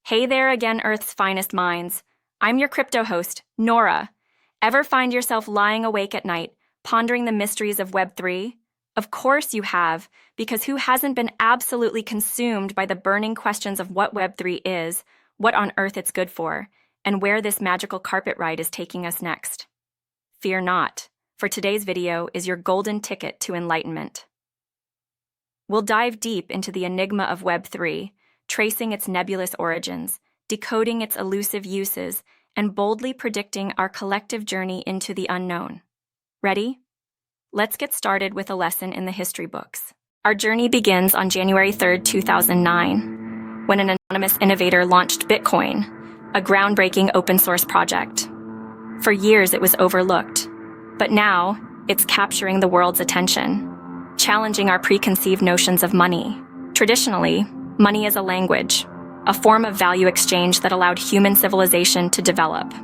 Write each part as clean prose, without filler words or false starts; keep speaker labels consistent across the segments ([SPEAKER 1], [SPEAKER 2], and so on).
[SPEAKER 1] Hey there again, Earth's finest minds. I'm your crypto host, N.O.R.A. Ever find yourself lying awake at night, pondering the mysteries of Web3? Of course you have, because who hasn't been absolutely consumed by the burning questions of what Web3 is, what on earth it's good for, and where this magical carpet ride is taking us next? Fear not, for today's video is your golden ticket to enlightenment. We'll dive deep into the enigma of Web3, tracing its nebulous origins, decoding its elusive uses, and boldly predicting our collective journey into the unknown. Ready? Let's get started with a lesson in the history books. Our journey begins on January 3, 2009, when an anonymous innovator launched Bitcoin, a groundbreaking open-source project. For years it was overlooked, but now it's capturing the world's attention, challenging our preconceived notions of money. Traditionally, money is a language, a form of value exchange that allowed human civilization to develop,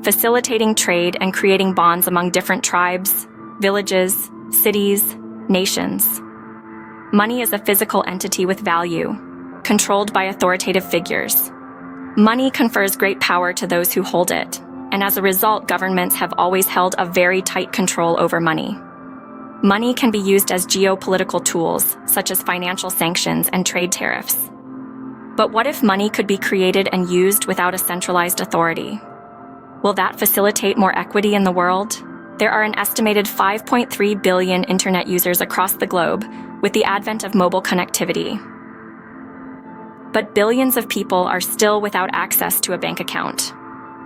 [SPEAKER 1] facilitating trade and creating bonds among different tribes, villages, cities, nations. Money is a physical entity with value, controlled by authoritative figures. Money confers great power to those who hold it, and as a result, governments have always held a very tight control over money. Money can be used as geopolitical tools, such as financial sanctions and trade tariffs. But what if money could be created and used without a centralized authority? Will that facilitate more equity in the world? There are an estimated 5.3 billion internet users across the globe with the advent of mobile connectivity. But billions of people are still without access to a bank account,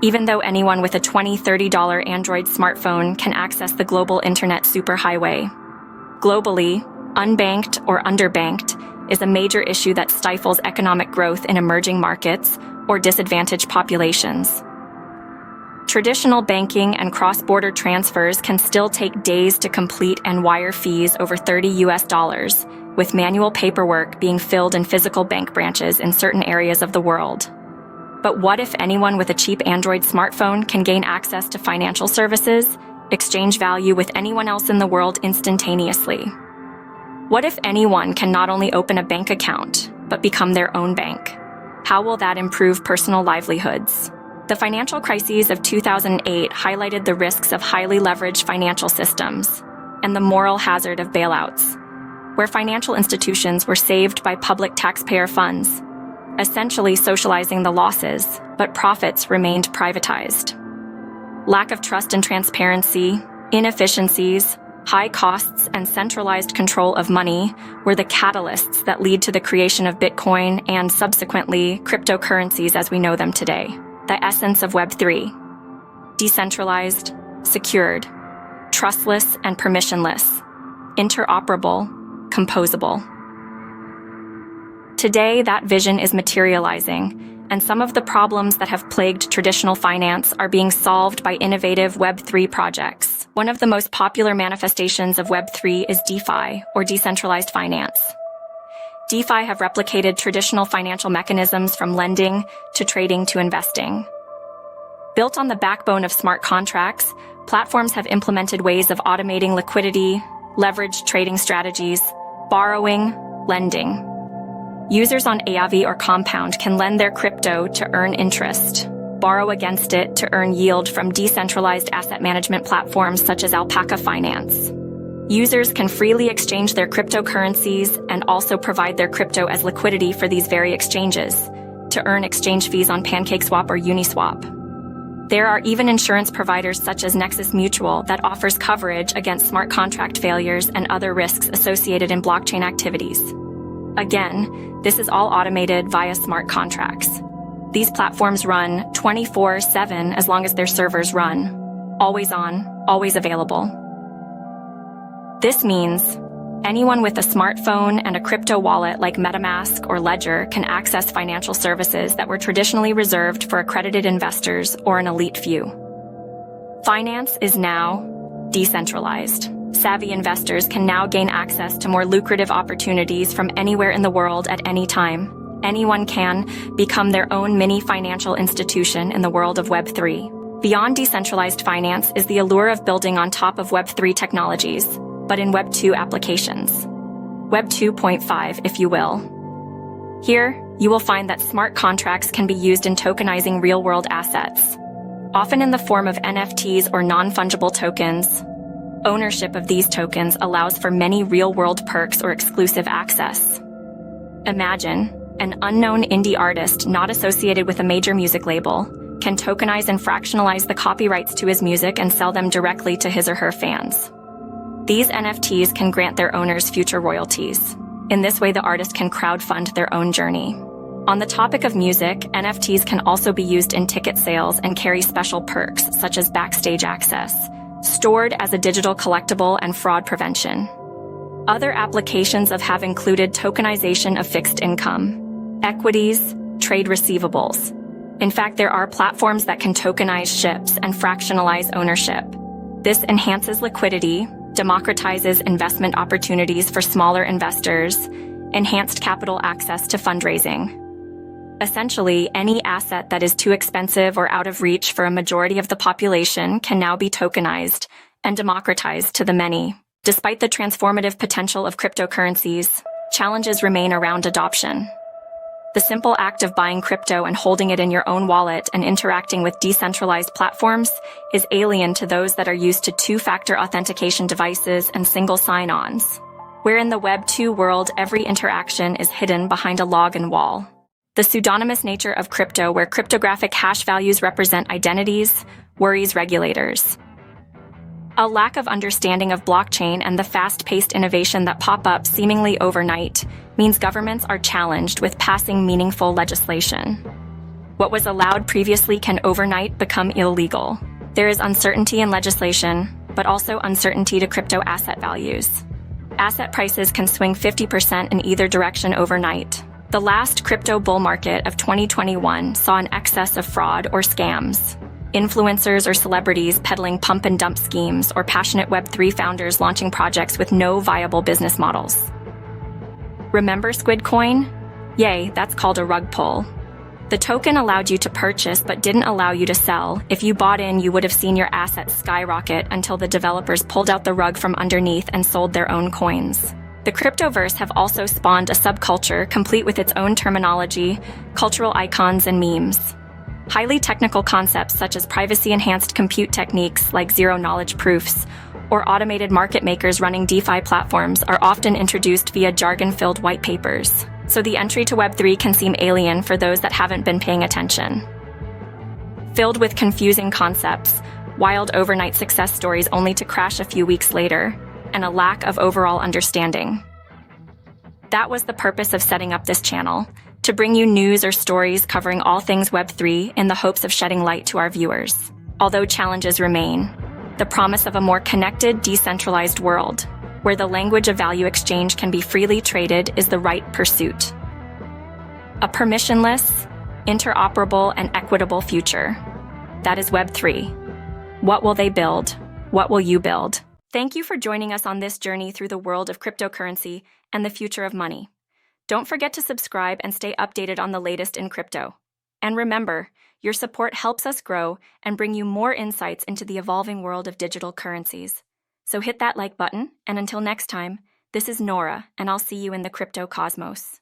[SPEAKER 1] even though anyone with a $20, $30 Android smartphone can access the global internet superhighway. Globally, unbanked or underbanked is a major issue that stifles economic growth in emerging markets or disadvantaged populations. Traditional banking and cross-border transfers can still take days to complete and wire fees over $30, with manual paperwork being filled in physical bank branches in certain areas of the world. But what if anyone with a cheap Android smartphone can gain access to financial services, exchange value with anyone else in the world instantaneously? What if anyone can not only open a bank account, but become their own bank? How will that improve personal livelihoods? The financial crises of 2008 highlighted the risks of highly leveraged financial systems and the moral hazard of bailouts, where financial institutions were saved by public taxpayer funds, essentially socializing the losses, but profits remained privatized. Lack of trust and transparency, inefficiencies, high costs, and centralized control of money were the catalysts that lead to the creation of Bitcoin and subsequently cryptocurrencies as we know them today. The essence of Web3: decentralized, secured, trustless and permissionless, interoperable, composable. Today, that vision is materializing, and some of the problems that have plagued traditional finance are being solved by innovative Web3 projects. One of the most popular manifestations of Web3 is DeFi, or decentralized finance. DeFi have replicated traditional financial mechanisms from lending to trading to investing. Built on the backbone of smart contracts, platforms have implemented ways of automating liquidity, leveraged trading strategies, borrowing, lending. Users on Aave or Compound can lend their crypto to earn interest, borrow against it to earn yield from decentralized asset management platforms such as Alpaca Finance. Users can freely exchange their cryptocurrencies and also provide their crypto as liquidity for these very exchanges to earn exchange fees on PancakeSwap or Uniswap. There are even insurance providers such as Nexus Mutual that offers coverage against smart contract failures and other risks associated in blockchain activities. Again, this is all automated via smart contracts. These platforms run 24/7 as long as their servers run. Always on, always available. This means anyone with a smartphone and a crypto wallet like MetaMask or Ledger can access financial services that were traditionally reserved for accredited investors or an elite few. Finance is now decentralized. Savvy investors can now gain access to more lucrative opportunities from anywhere in the world at any time. Anyone can become their own mini financial institution in the world of Web3. Beyond decentralized finance is the allure of building on top of Web3 technologies, but in Web 2 applications. Web 2.5, if you will. Here, you will find that smart contracts can be used in tokenizing real-world assets, often in the form of NFTs or non-fungible tokens. Ownership of these tokens allows for many real-world perks or exclusive access. Imagine an unknown indie artist not associated with a major music label can tokenize and fractionalize the copyrights to his music and sell them directly to his or her fans. These NFTs can grant their owners future royalties. In this way, the artist can crowdfund their own journey. On the topic of music, NFTs can also be used in ticket sales and carry special perks such as backstage access, stored as a digital collectible, and fraud prevention. Other applications have included tokenization of fixed income, equities, trade receivables. In fact, there are platforms that can tokenize ships and fractionalize ownership. This enhances liquidity, democratizes investment opportunities for smaller investors, enhanced capital access to fundraising. Essentially, any asset that is too expensive or out of reach for a majority of the population can now be tokenized and democratized to the many. Despite the transformative potential of cryptocurrencies, challenges remain around adoption. The simple act of buying crypto and holding it in your own wallet and interacting with decentralized platforms is alien to those that are used to two-factor authentication devices and single sign-ons. Where in the Web2 world, every interaction is hidden behind a login wall. The pseudonymous nature of crypto, where cryptographic hash values represent identities, worries regulators. A lack of understanding of blockchain and the fast-paced innovation that pop up seemingly overnight means governments are challenged with passing meaningful legislation. What was allowed previously can overnight become illegal. There is uncertainty in legislation, but also uncertainty to crypto asset values. Asset prices can swing 50% in either direction overnight. The last crypto bull market of 2021 saw an excess of fraud or scams. Influencers or celebrities peddling pump and dump schemes, or passionate Web3 founders launching projects with no viable business models. Remember Squid Coin? Yay, that's called a rug pull. The token allowed you to purchase but didn't allow you to sell. If you bought in, you would have seen your assets skyrocket until the developers pulled out the rug from underneath and sold their own coins. The cryptoverse have also spawned a subculture complete with its own terminology, cultural icons, and memes. Highly technical concepts such as privacy-enhanced compute techniques like zero-knowledge proofs or automated market makers running DeFi platforms are often introduced via jargon-filled white papers, so the entry to Web3 can seem alien for those that haven't been paying attention. Filled with confusing concepts, wild overnight success stories only to crash a few weeks later, and a lack of overall understanding. That was the purpose of setting up this channel, to bring you news or stories covering all things Web3 in the hopes of shedding light to our viewers. Although challenges remain, the promise of a more connected, decentralized world, where the language of value exchange can be freely traded, is the right pursuit. A permissionless, interoperable, and equitable future. That is Web3. What will they build? What will you build? Thank you for joining us on this journey through the world of cryptocurrency and the future of money. Don't forget to subscribe and stay updated on the latest in crypto. And remember, your support helps us grow and bring you more insights into the evolving world of digital currencies. So hit that like button, and until next time, this is N.O.R.A, and I'll see you in the crypto cosmos.